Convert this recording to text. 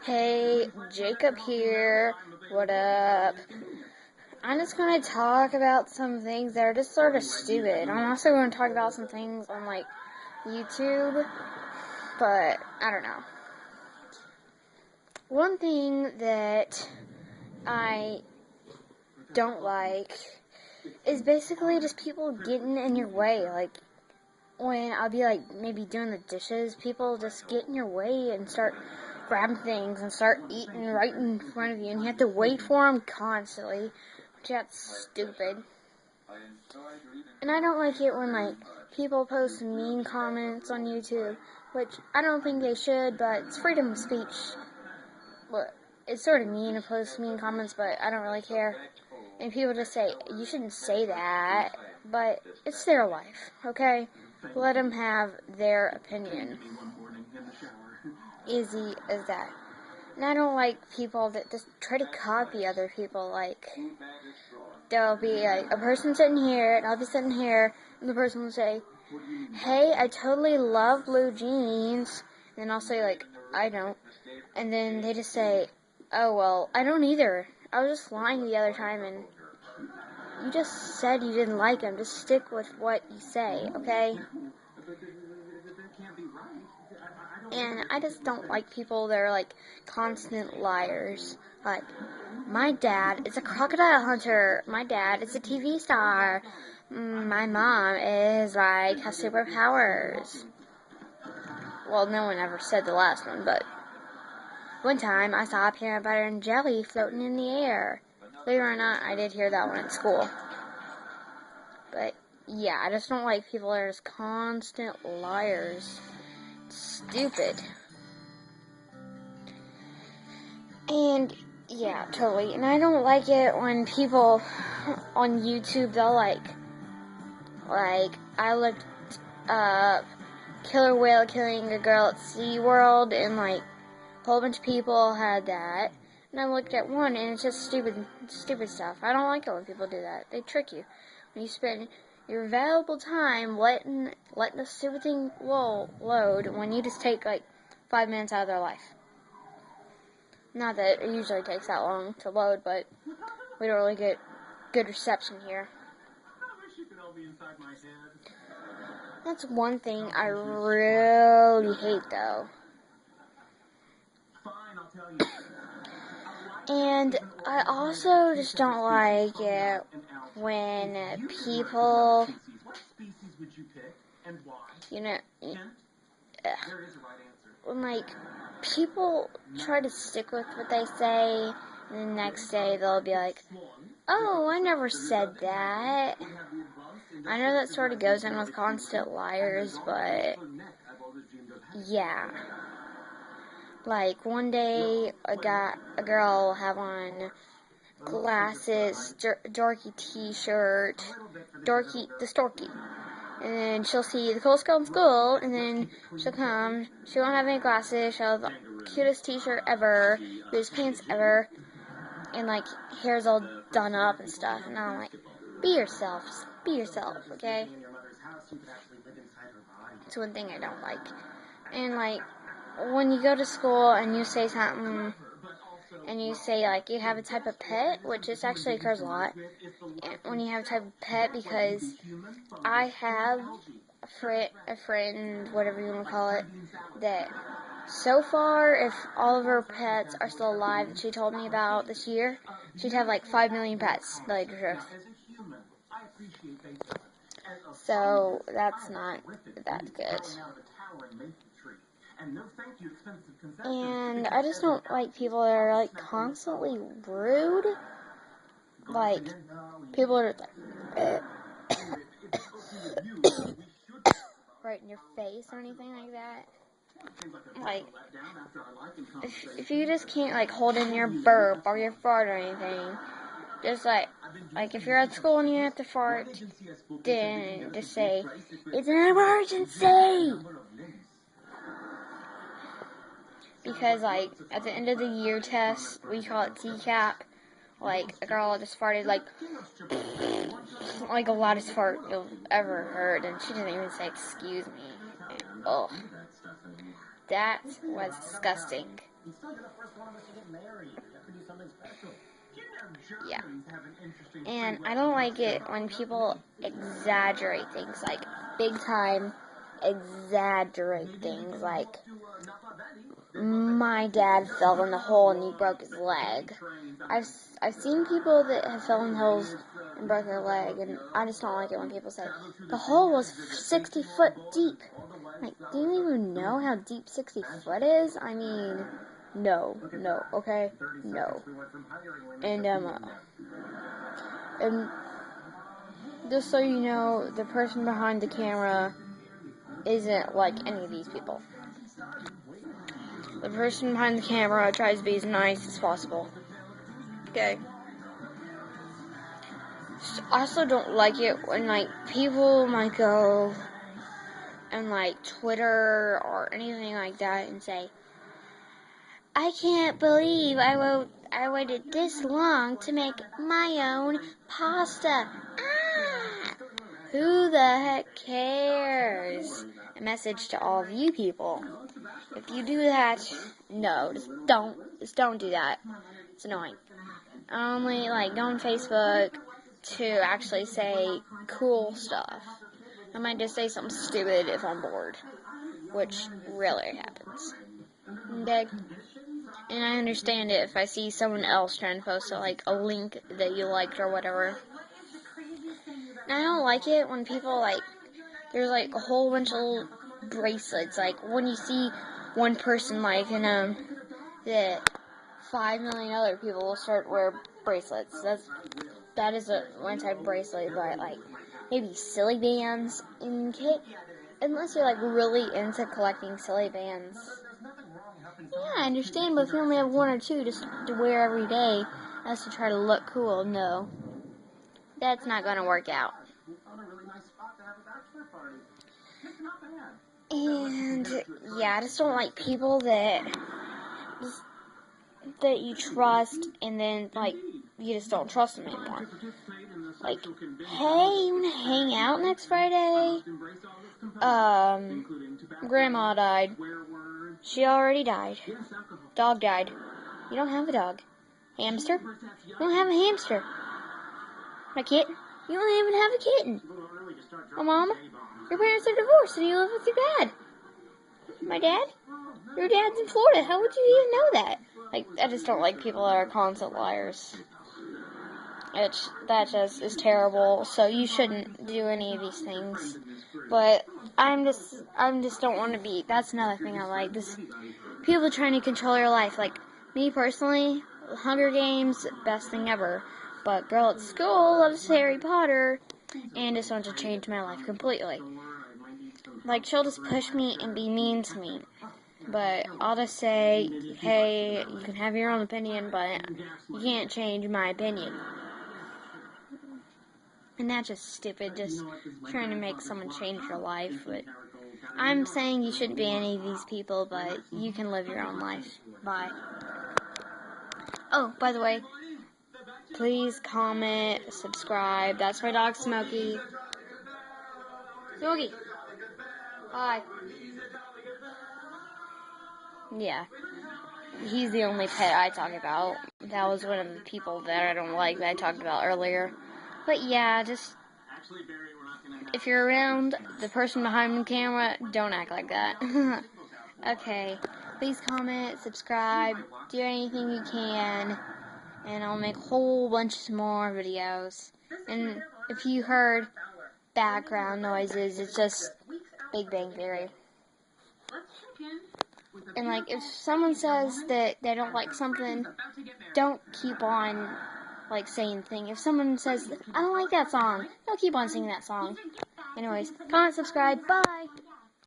Hey, Jacob here. What up? I'm just going to talk about some things that are just sort of stupid. I'm also going to talk about some things on, YouTube, but I don't know. One thing that I don't like is basically just people getting in your way. Like, when I'll be, maybe doing the dishes, people just get in your way and start grabbing things and start eating right in front of you, and you have to wait for them constantly, which that's stupid. And I don't like it when, people post mean comments on YouTube, which I don't think they should, but it's freedom of speech. Well, it's sort of mean to post mean comments, but I don't really care. And people just say, you shouldn't say that, but it's their life, okay? Let them have their opinion. Easy as that. And I don't like people that just try to copy other people. There'll be a person sitting here, and I'll be sitting here, and the person will say, hey, I totally love blue jeans. And then I'll say, I don't. And then they just say, oh, well, I don't either. I was just lying the other time, and you just said you didn't like them. Just stick with what you say, okay? And I just don't like people that are, constant liars. My dad is a crocodile hunter. My dad is a TV star. My mom has superpowers. Well, no one ever said the last one, but one time I saw peanut butter and jelly floating in the air. Believe it or not, I did hear that one at school. But, yeah, I just don't like people that are just constant liars. Stupid. And, yeah, totally. And I don't like it when people on YouTube, they'll I looked up killer whale killing a girl at SeaWorld, and, a whole bunch of people had that. And I looked at one, and it's just stupid stuff. I don't like it when people do that. They trick you. When you spend your valuable time letting the stupid thing load when you just take, 5 minutes out of their life. Not that it usually takes that long to load, but we don't really get good reception here. That's one thing I really hate, though. And I also just don't like it when people, when, people try to stick with what they say, and the next day they'll be like, oh, I never said that. I know that sort of goes in with constant liars, but yeah. One day, a girl will have on glasses, dorky t-shirt, the storky. And then she'll see the coolest girl in school, and then she'll come, she won't have any glasses, she'll have the cutest t-shirt ever, cutest pants ever, and, hair's all done up and stuff, and I'm like, be yourself, okay? It's one thing I don't like. And, when you go to school and you say something, and you say, you have a type of pet, which this actually occurs a lot, when you have a type of pet, because I have a friend, whatever you want to call it, that so far, if all of her pets are still alive that she told me about this year, she'd have 5 million pets, the truth. So, that's not that good. And I just don't like people that are, constantly rude. People that are right in your face or anything like that. If you just can't, hold in your burp or your fart or anything, just, if you're at school and you have to fart, then just say, it's an emergency! Because, at the end of the year test, we call it TCAP, a girl just farted, the loudest fart you've ever heard, and she didn't even say, excuse me. Ugh. That was disgusting. Yeah. And I don't like it when people exaggerate things, like big time exaggerate things, like my dad fell in the hole and he broke his leg. I've seen people that have fell in holes and broke their leg, and I just don't like it when people say the hole was 60 foot deep. Like, do you even know how deep 60 foot is? I mean, no, okay, no. And just so you know, the person behind the camera isn't like any of these people. The person behind the camera tries to be as nice as possible. Okay. I also don't like it when, like, people might go on, like, Twitter or anything like that and say, I can't believe I waited this long to make my own pasta. Ah! Who the heck cares? A message to all of you people. If you do that, no, just don't do that. It's annoying. I only, like, go on Facebook to actually say cool stuff. I might just say something stupid if I'm bored, which rarely happens. Okay? And I understand it if I see someone else trying to post like a link that you liked or whatever. And I don't like it when people, like, there's like a whole bunch of bracelets. Like when you see one person like, and that 5 million other people will start wear bracelets. That is a one type of bracelet, but like maybe silly bands unless you're like really into collecting silly bands. Yeah, I understand, but if you only have one or two just to wear every day, that's to try to look cool. No, that's not gonna work out. And yeah, I just don't like people that you trust and then like you just don't trust them anymore. Like, hey, you wanna hang out next Friday? Grandma died. She already died. Dog died. You don't have a dog. Hamster? You don't have a hamster. A kitten? You don't even have a kitten. Oh, Mama? Your parents are divorced and you live with your dad. My dad? Your dad's in Florida. How would you even know that? Like, I just don't like people that are constant liars. That just is terrible, so you shouldn't do any of these things. But I'm just don't want to be, that's another thing I like, this people trying to control your life. Like, me personally, Hunger Games, best thing ever. But girl at school loves Harry Potter, and just wants to change my life completely. Like, she'll just push me and be mean to me. But I'll just say, hey, you can have your own opinion, but you can't change my opinion. And that's just stupid, just trying to make someone change your life. But I'm saying you shouldn't be any of these people, but you can live your own life. Bye. Oh, by the way, please comment, subscribe. That's my dog, Smokey. Smokey. Hi. Yeah. He's the only pet I talk about. That was one of the people that I don't like that I talked about earlier. But yeah, just, if you're around the person behind the camera, don't act like that. Okay. Please comment, subscribe, do anything you can, and I'll make a whole bunch more videos. And if you heard background noises, it's just Big Bang Theory. And like, if someone says that they don't like something, don't keep on like saying things. If someone says, I don't like that song, don't keep on singing that song. Anyways, comment, subscribe, bye!